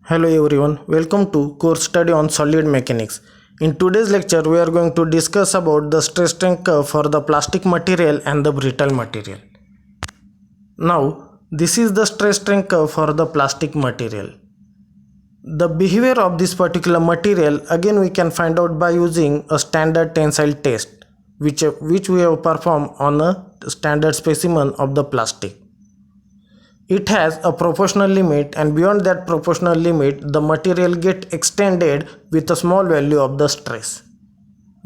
Hello everyone, welcome to course study on solid mechanics. In today's lecture, we are going to discuss about the stress strain curve for the plastic material and the brittle material. Now, this is the stress strain curve for the plastic material. The behavior of this particular material again we can find out by using a standard tensile test which we have performed on a standard specimen of the plastic. It has a proportional limit, and beyond that proportional limit the material get extended with a small value of the stress.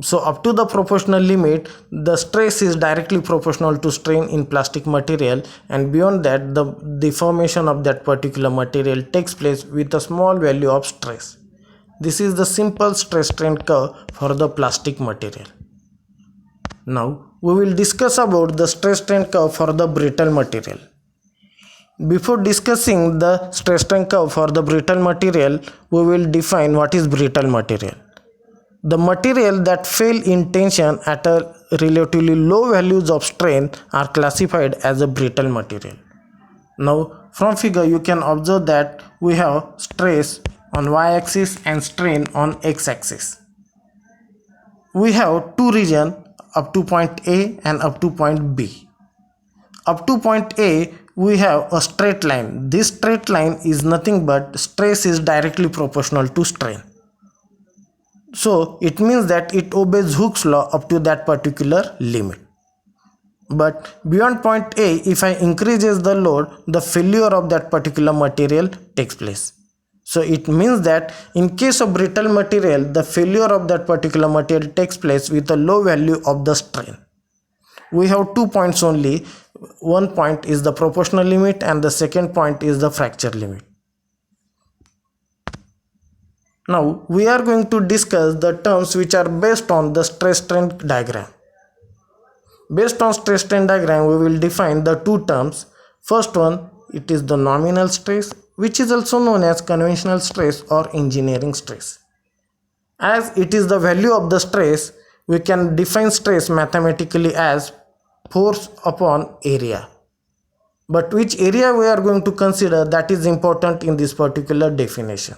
So up to the proportional limit the stress is directly proportional to strain in plastic material, and beyond that the deformation of that particular material takes place with a small value of stress. This is the simple stress strain curve for the plastic material. Now we will discuss about the stress strain curve for the brittle material. Before discussing the stress strain curve for the brittle material, we will define what is brittle material. The material that fail in tension at a relatively low values of strain are classified as a brittle material. Now from figure you can observe that we have stress on y-axis and strain on x-axis. We have two regions up to point A and up to point B. Up to point A we have a straight line. This straight line is nothing but stress is directly proportional to strain. So it means that it obeys Hooke's law up to that particular limit. But beyond point A, if I increases the load, the failure of that particular material takes place. So it means that in case of brittle material, the failure of that particular material takes place with a low value of the strain. We have 2 points only. One point is the proportional limit and the second point is the fracture limit. Now we are going to discuss the terms which are based on the stress strain diagram. Based on stress strain diagram we will define the two terms. First one, it is the nominal stress, which is also known as conventional stress or engineering stress. As it is the value of the stress, we can define stress mathematically as force upon area. But which area we are going to consider, that is important in this particular definition.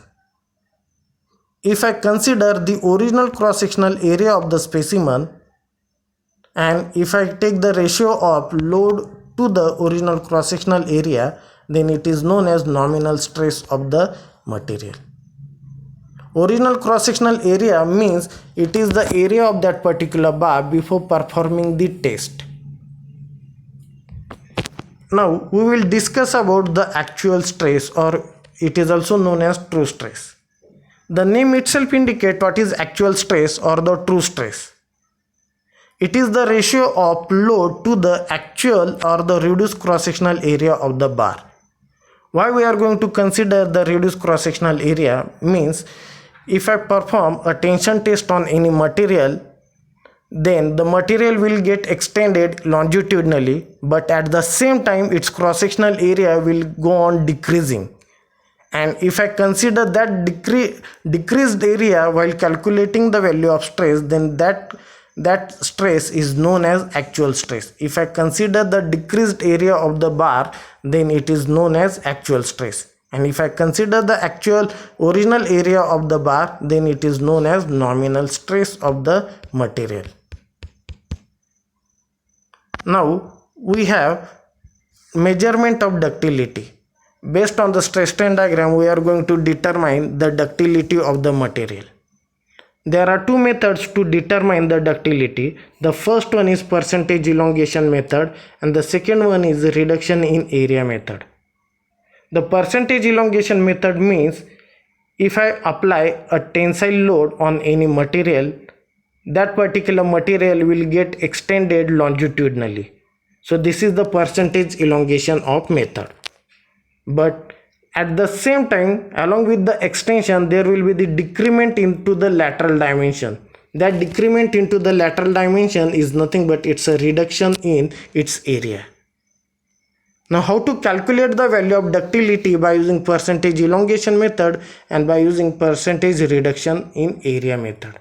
If I consider the original cross-sectional area of the specimen, and if I take the ratio of load to the original cross-sectional area, then it is known as nominal stress of the material. Original cross-sectional area means it is the area of that particular bar before performing the test. Now we will discuss about the actual stress, or it is also known as true stress. The name itself indicates what is actual stress or the true stress. It is the ratio of load to the actual or the reduced cross-sectional area of the bar. Why we are going to consider the reduced cross-sectional area means if I perform a tension test on any material, then the material will get extended longitudinally, but at the same time its cross-sectional area will go on decreasing. And if I consider that decreased area while calculating the value of stress, then that stress is known as actual stress. If I consider the decreased area of the bar, then it is known as actual stress. And if I consider the actual original area of the bar, then it is known as nominal stress of the material. Now we have measurement of ductility. Based on the stress strain diagram, we are going to determine the ductility of the material. There are two methods to determine the ductility. The first one is percentage elongation method and the second one is reduction in area method. The percentage elongation method means if I apply a tensile load on any material, that particular material will get extended longitudinally. So this is the percentage elongation of method. But at the same time, along with the extension, there will be the decrement into the lateral dimension. That decrement into the lateral dimension is nothing but it's a reduction in its area. Now how to calculate the value of ductility? By using percentage elongation method and by using percentage reduction in area method.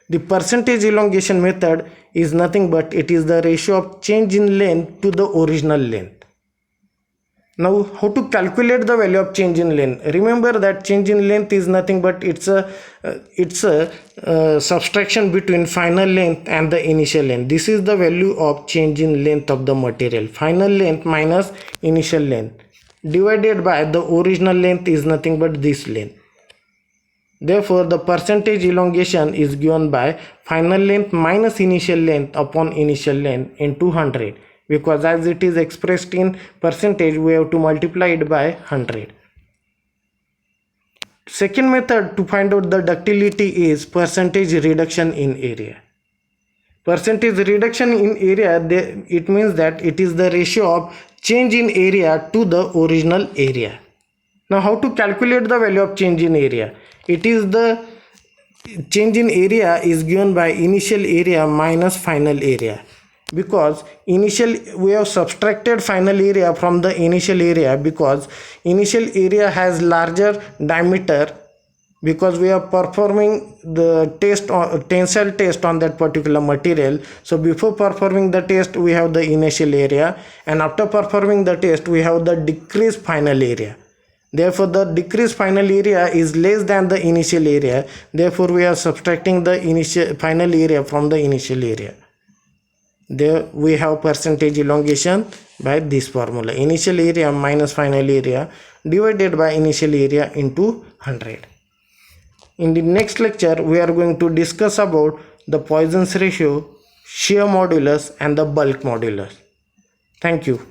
The percentage elongation method is nothing but it is the ratio of change in length to the original length. Now how to calculate the value of change in length? Remember that change in length is nothing but it's a subtraction between final length and the initial length. This is the value of change in length of the material. Final length minus initial length divided by the original length is nothing but this length. Therefore, the percentage elongation is given by final length minus initial length upon initial length into 100, because as it is expressed in percentage, we have to multiply it by 100. Second method to find out the ductility is percentage reduction in area. Percentage reduction in area, it means that it is the ratio of change in area to the original area. Now how to calculate the value of change in area? It is the change in area is given by initial area minus final area, because we have subtracted final area from the initial area, because initial area has larger diameter, because we are performing the tensile test on that particular material. So before performing the test we have the initial area, and after performing the test we have the decreased final area. Therefore the decreased final area is less than the initial area. Therefore we are subtracting the initial final area from the initial area. There we have percentage elongation by this formula: initial area minus final area divided by initial area into 100. In the next lecture we are going to discuss about the Poisson's ratio, shear modulus and the bulk modulus. Thank you.